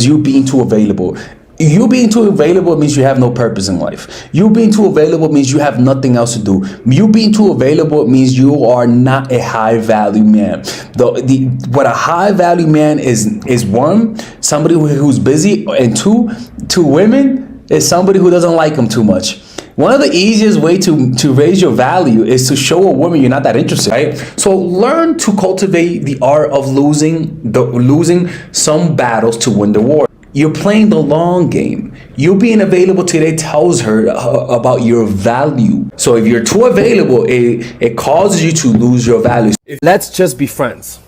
You being too available. You being too available means you have no purpose in life. You being too available means you have nothing else to do. You being too available means you are not a high value man. What a high value man is one, somebody who's busy, and two women is somebody who doesn't like them too much. One of the easiest way to raise your value is to show a woman you're not that interested, right? So learn to cultivate the art of losing some battles to win the war. You're playing the long game. You being available today tells her about your value. So if you're too available, it causes you to lose your value. Let's just be friends,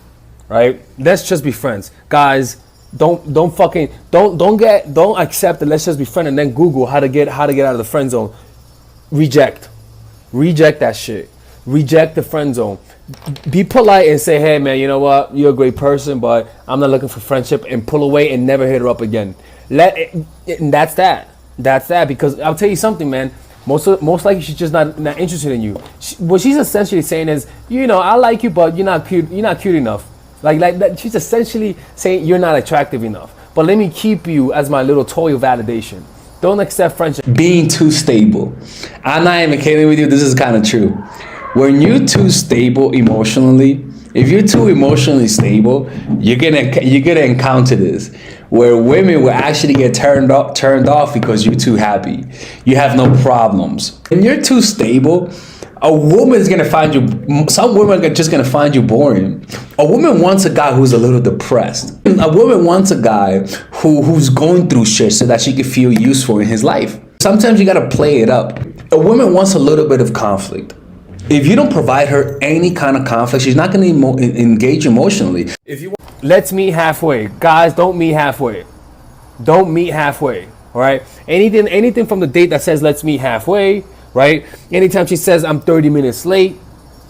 right? Let's just be friends, guys. Don't accept it. Let's just be friends and then Google how to get out of the friend zone. Reject that shit. Reject the friend zone. Be polite and say, hey man, you know what, you're a great person, but I'm not looking for friendship, and pull away and never hit her up again. And that's that, because I'll tell you something, man, most likely she's just not interested in you. What she's essentially saying is, you know, I like you, but you're not cute enough. Like that, she's essentially saying you're not attractive enough, but let me keep you as my little toy of validation. Don't accept friendship. Being too stable. I'm not even kidding with you. This is kind of true. When you're too stable emotionally, if you're too emotionally stable, you're gonna encounter this, where women will actually get turned off because you're too happy. You have no problems. When you're too stable, a woman's gonna find you. Some women are just gonna find you boring. A woman wants a guy who's a little depressed. A woman wants a guy who's going through shit so that she can feel useful in his life. Sometimes you gotta play it up. A woman wants a little bit of conflict. If you don't provide her any kind of conflict, she's not gonna engage emotionally. Let's meet halfway, guys. Don't meet halfway. Don't meet halfway. All right. Anything from the date that says let's meet halfway. Right? Anytime she says I'm 30 minutes late,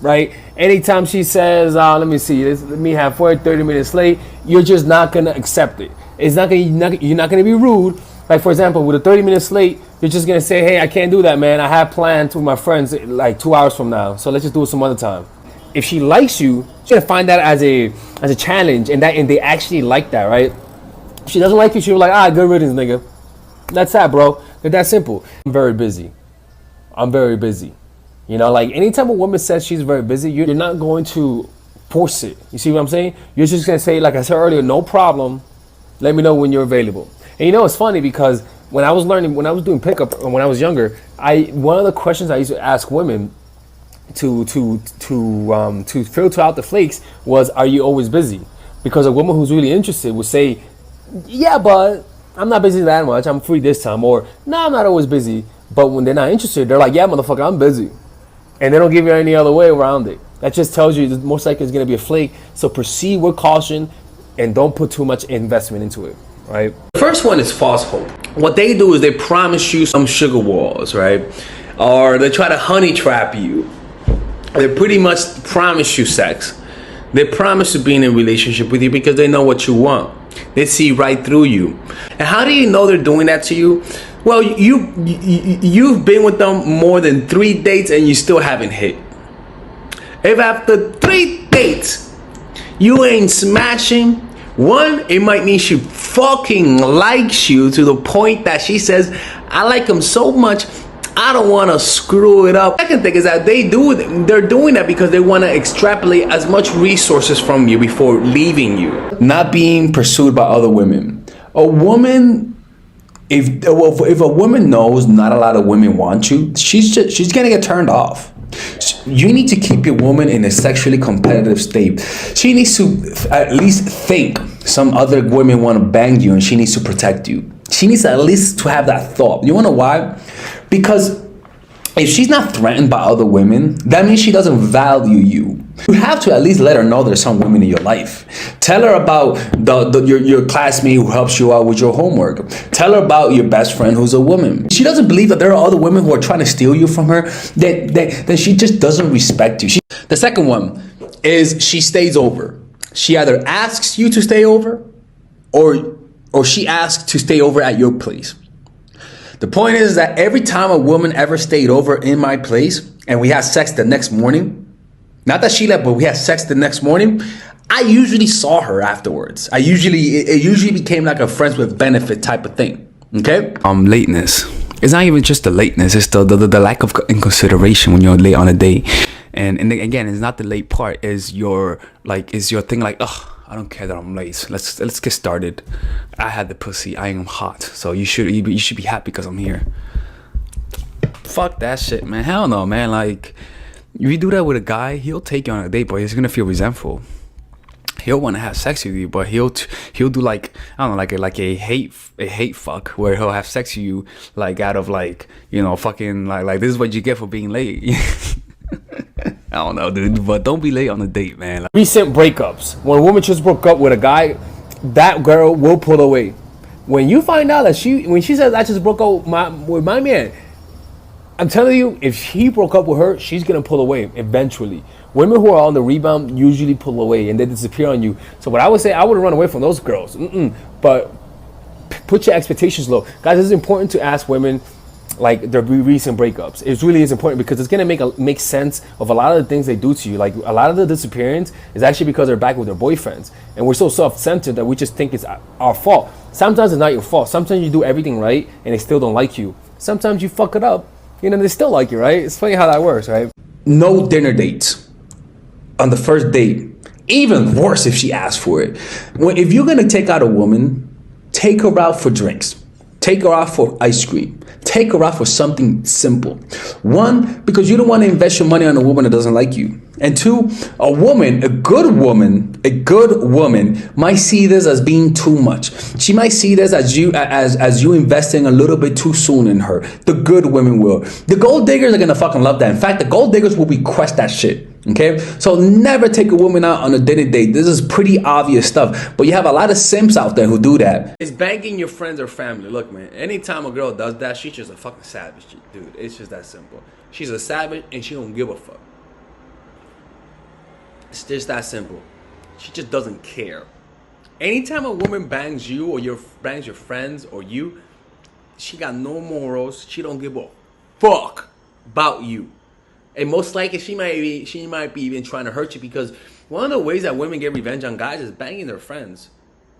right? Anytime she says, let me see, let's meet halfway, 30 minutes late, you're just not gonna accept it. You're not gonna be rude. Like for example, with a 30 minutes late, you're just gonna say, hey, I can't do that, man. I have plans with my friends like 2 hours from now, so let's just do it some other time. If she likes you, she's gonna find that as a challenge, and they actually like that, right? If she doesn't like you, she'll be like, good riddance, nigga. That's that, bro. It's that simple. I'm very busy. You know, like anytime a woman says she's very busy, you're not going to force it. You see what I'm saying? You're just going to say, like I said earlier, no problem. Let me know when you're available. And you know, it's funny because when I was doing pickup, when I was younger, one of the questions I used to ask women to filter out the flakes was, are you always busy? Because a woman who's really interested would say, yeah, but I'm not busy that much. I'm free this time. Or, no, I'm not always busy. But when they're not interested, they're like, yeah, motherfucker, I'm busy. And they don't give you any other way around it. That just tells you that most likely it's going to be a flake. So proceed with caution and don't put too much investment into it, right? The first one is falsehood. What they do is they promise you some sugar walls, right? Or they try to honey trap you. They pretty much promise you sex. They promise to be in a relationship with you because they know what you want. They see right through you. And how do you know they're doing that to you? Well, you've been with them more than 3 dates and you still haven't hit. If after 3 dates you ain't smashing, one, it might mean she fucking likes you to the point that she says, I like him so much, I don't want to screw it up. Second thing is that they're doing that because they want to extrapolate as much resources from you before leaving you. Not being pursued by other women. A woman, if a woman knows not a lot of women want you, she's gonna get turned off. You need to keep your woman in a sexually competitive state. She needs to at least think some other women want to bang you and she needs to protect you. She needs at least to have that thought. You wanna know why? Because if she's not threatened by other women, that means she doesn't value you. You have to at least let her know there's some women in your life. Tell her about your classmate who helps you out with your homework. Tell her about your best friend who's a woman. If she doesn't believe that there are other women who are trying to steal you from her, then she just doesn't respect you. The second one is she stays over. She either asks you to stay over or she asks to stay over at your place. The point is that every time a woman ever stayed over in my place and we had sex the next morning, not that she left, but we had sex the next morning, I usually saw her afterwards. It usually became like a friends with benefit type of thing. Okay? Lateness. It's not even just the lateness, it's the lack of consideration when you're late on a date. And again, it's not the late part, is your thing like, ugh, I don't care that I'm late. Let's get started. I had the pussy. I am hot. So you should be happy because I'm here. Fuck that shit, man. Hell no, man. Like, if you do that with a guy, he'll take you on a date, but he's gonna feel resentful. He'll want to have sex with you, but he'll do like, I don't know, like a hate fuck, where he'll have sex with you like out of like, you know, fucking like this is what you get for being late. I don't know, dude, but don't be late on a date, man. Recent breakups. When a woman just broke up with a guy, that girl will pull away. When you find out that when she says, I just broke up with my man, I'm telling you, if he broke up with her, she's gonna pull away eventually. Women who are on the rebound usually pull away and they disappear on you. So what I would say, I wouldn't run away from those girls. But put your expectations low. Guys, it's important to ask women like their recent breakups. It really is important because it's gonna make sense of a lot of the things they do to you. Like a lot of the disappearance is actually because they're back with their boyfriends, and we're so self-centered that we just think it's our fault. Sometimes it's not your fault. Sometimes you do everything right and they still don't like you. Sometimes you fuck it up, you know, they still like you, right? It's funny how that works, right? No dinner dates on the first date. Even worse if she asks for it. If you're gonna take out a woman, take her out for drinks. Take her out for ice cream. Take her out for something simple. One, because you don't want to invest your money on a woman that doesn't like you. And two, a good woman might see this as being too much. She might see this as you investing a little bit too soon in her. The good women will. The gold diggers are gonna fucking love that. In fact, the gold diggers will request that shit. Okay, so never take a woman out on a dinner date. This is pretty obvious stuff, but you have a lot of simps out there who do that. It's banking your friends or family. Look, man, anytime a girl does that, she's just a fucking savage, dude. It's just that simple. She's a savage and she don't give a fuck. It's just that simple. She just doesn't care. Anytime a woman bangs you or bangs your friends or you, she got no morals. She don't give a fuck about you. And most likely she might be even trying to hurt you, because one of the ways that women get revenge on guys is banging their friends.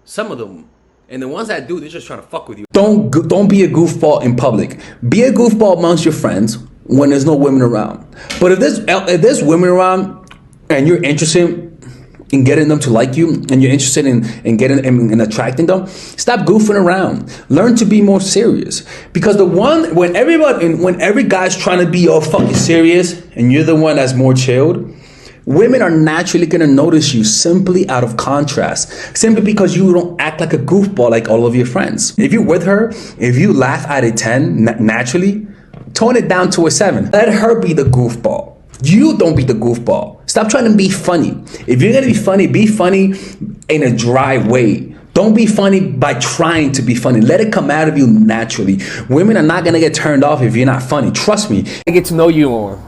Some of them. And the ones that do, they're just trying to fuck with you. Don't be a goofball in public. Be a goofball amongst your friends when there's no women around. But if there's women around and you're interested in getting them to like you, and you're interested in getting and attracting them, stop goofing around. Learn to be more serious. Because when every guy's trying to be all fucking serious and you're the one that's more chilled, women are naturally gonna notice you simply out of contrast, simply because you don't act like a goofball like all of your friends. If you're with her, if you laugh at a 10 naturally, tone it down to a 7. Let her be the goofball. You don't be the goofball. Stop trying to be funny. If you're gonna be funny in a dry way. Don't be funny by trying to be funny. Let it come out of you naturally. Women are not gonna get turned off if you're not funny. Trust me. I get to know you more.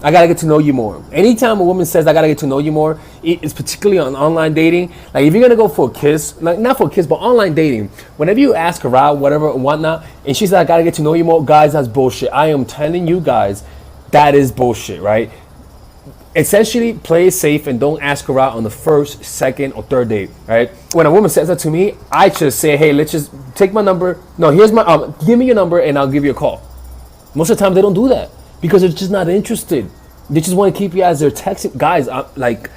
I gotta get to know you more. Anytime a woman says I gotta get to know you more, it's particularly on online dating. Like if you're gonna go for a kiss, like not for a kiss, but online dating, whenever you ask her out, whatever and whatnot, and she says I gotta get to know you more, guys, that's bullshit. I am telling you guys, that is bullshit, right? Essentially, play it safe and don't ask her out on the first, second, or third date, right? When a woman says that to me, I just say, hey, let's just take my number. No, here's my, give me your number and I'll give you a call. Most of the time, they don't do that because they're just not interested. They just want to keep you as their texting. Guys, like,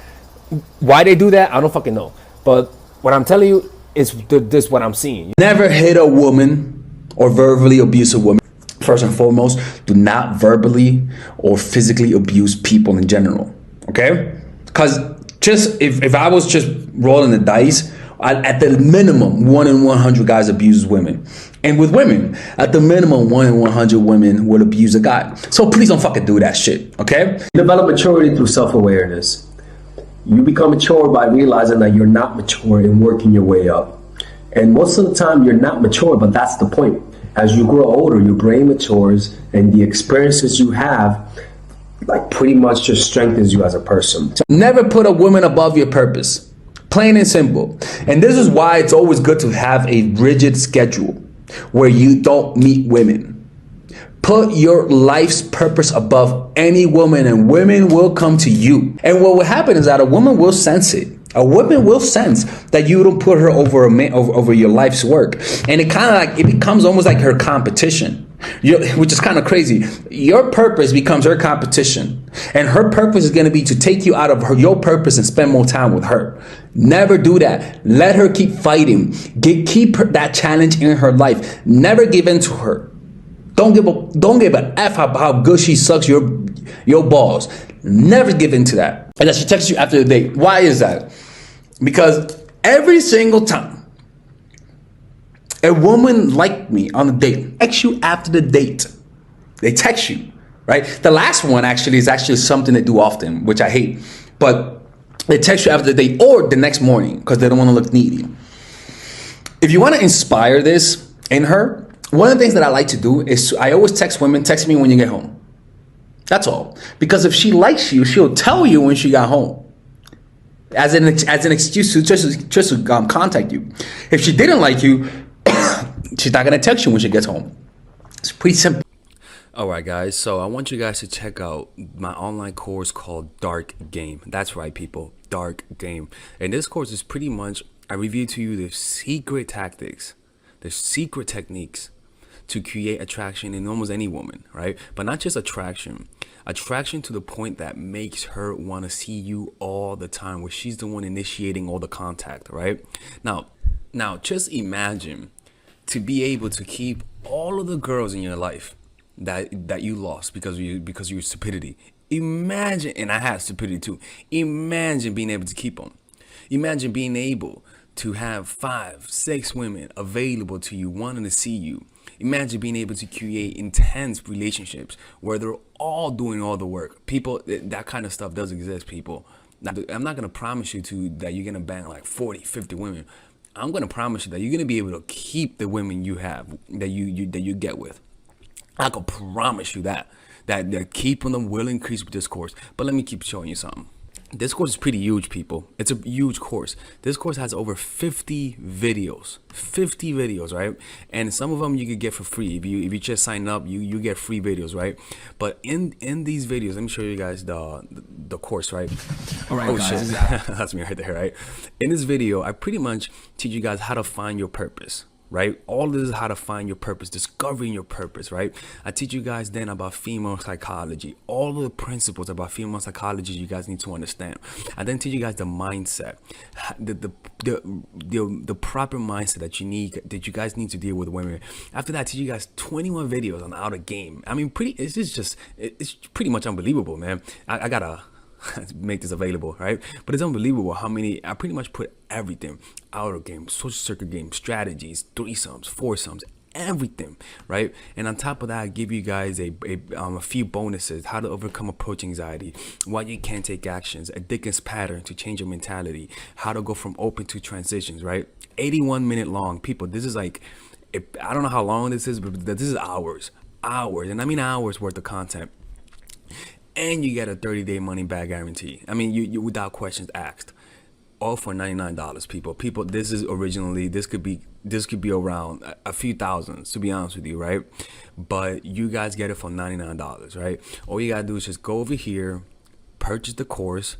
why they do that, I don't fucking know. But what I'm telling you is this what I'm seeing. Never hit a woman or verbally abuse a woman. First and foremost, do not verbally or physically abuse people in general, okay? Because just if I was just rolling the dice, at the minimum, 1 in 100 guys abuses women. And with women, at the minimum, 1 in 100 women will abuse a guy. So please don't fucking do that shit, okay? Develop maturity through self-awareness. You become mature by realizing that you're not mature and working your way up. And most of the time, you're not mature, but that's the point. As you grow older, your brain matures, and the experiences you have, like, pretty much just strengthens you as a person. Never put a woman above your purpose. Plain and simple. And this is why it's always good to have a rigid schedule where you don't meet women. Put your life's purpose above any woman, and women will come to you. And what will happen is that a woman will sense it. A woman will sense that you don't put her over over your life's work, and it kind of like, it becomes almost like her competition. Which is kind of crazy. Your purpose becomes her competition, and her purpose is going to be to take you out of your purpose and spend more time with her. Never do that. Let her keep fighting. Keep that challenge in her life. Never give in to her. Don't give a f about how good she sucks your balls. Never give in to that. And that she texts you after the date. Why is that? Because every single time a woman like me on a date texts you after the date, they text you, right? The last one actually is actually something they do often, which I hate. But they text you after the date or the next morning because they don't want to look needy. If you want to inspire this in her, one of the things that I like to do is I always text women, text me when you get home. That's all. Because if she likes you, she'll tell you when she got home. As an excuse to just to contact you. If she didn't like you, she's not gonna text you when she gets home. It's pretty simple. Alright guys, so I want you guys to check out my online course called Dark Game. That's right people, Dark Game. And this course is pretty much, I review to you the secret tactics, the secret techniques to create attraction in almost any woman, right? But not just attraction to the point that makes her want to see you all the time, where she's the one initiating all the contact, right? Now just imagine to be able to keep all of the girls in your life that you lost because of your stupidity. Imagine, and I had stupidity too. Imagine being able to keep them. Imagine being able to have 5, 6 women available to you, wanting to see you. Imagine being able to create intense relationships where they're all doing all the work. People, that kind of stuff does exist, people. Now, I'm not going to promise you that you're going to bang like 40, 50 women. I'm going to promise you that you're going to be able to keep the women you have, that you get with. I can promise you that keeping them will increase with this course. But let me keep showing you something. This course is pretty huge, people. It's a huge course. This course has over 50 videos, right? And some of them you could get for free. If you just sign up, you get free videos, right? But in these videos, let me show you guys the course, right? All right, guys. That's me right there, right? In this video, I pretty much teach you guys how to find your purpose. Right? All this is how to find your purpose, discovering your purpose, right? I teach you guys then about female psychology, all of the principles about female psychology you guys need to understand. I then teach you guys the mindset, the proper mindset that you guys need to deal with women. After that, I teach you guys 21 videos on how to game. I mean, it's pretty much unbelievable, man. I gotta make this available, right? But it's unbelievable how many, I pretty much put everything, outer game, social circuit game, strategies, threesomes, foursomes, everything, right? And on top of that, I give you guys a few bonuses: how to overcome approach anxiety, why you can't take actions, a Dickens pattern to change your mentality, how to go from open to transitions, right? 81 minute long, people. This is like, I don't know how long this is, but this is hours, and I mean hours worth of content. And you get a 30-day money back guarantee. I mean, you without questions asked. All for $99, people. People, this could be around a few thousands, to be honest with you, right? But you guys get it for $99, right? All you gotta do is just go over here, purchase the course,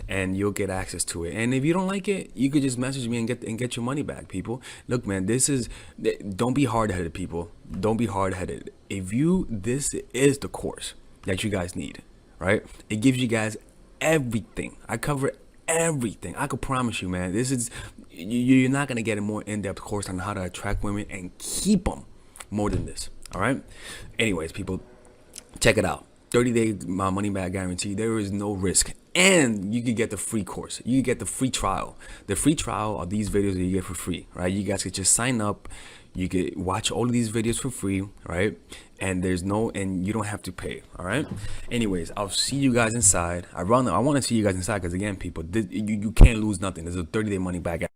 and you'll get access to it. And if you don't like it, you could just message me and get your money back, people. Look, man, don't be hard-headed, people. Don't be hard-headed. This is the course that you guys need, right? It gives you guys everything. I cover everything. I could promise you, man, you're not gonna get a more in-depth course on how to attract women and keep them more than this. All right. Anyways, people, check it out. 30-day money back guarantee. There is no risk, and you can get the free course. You can get the free trial. The free trial are these videos that you get for free, right? You guys could just sign up. You can watch all of these videos for free, right? And you don't have to pay, all right? Anyways, I'll see you guys inside. I want to see you guys inside because, again, people, you can't lose nothing. There's a 30-day money back.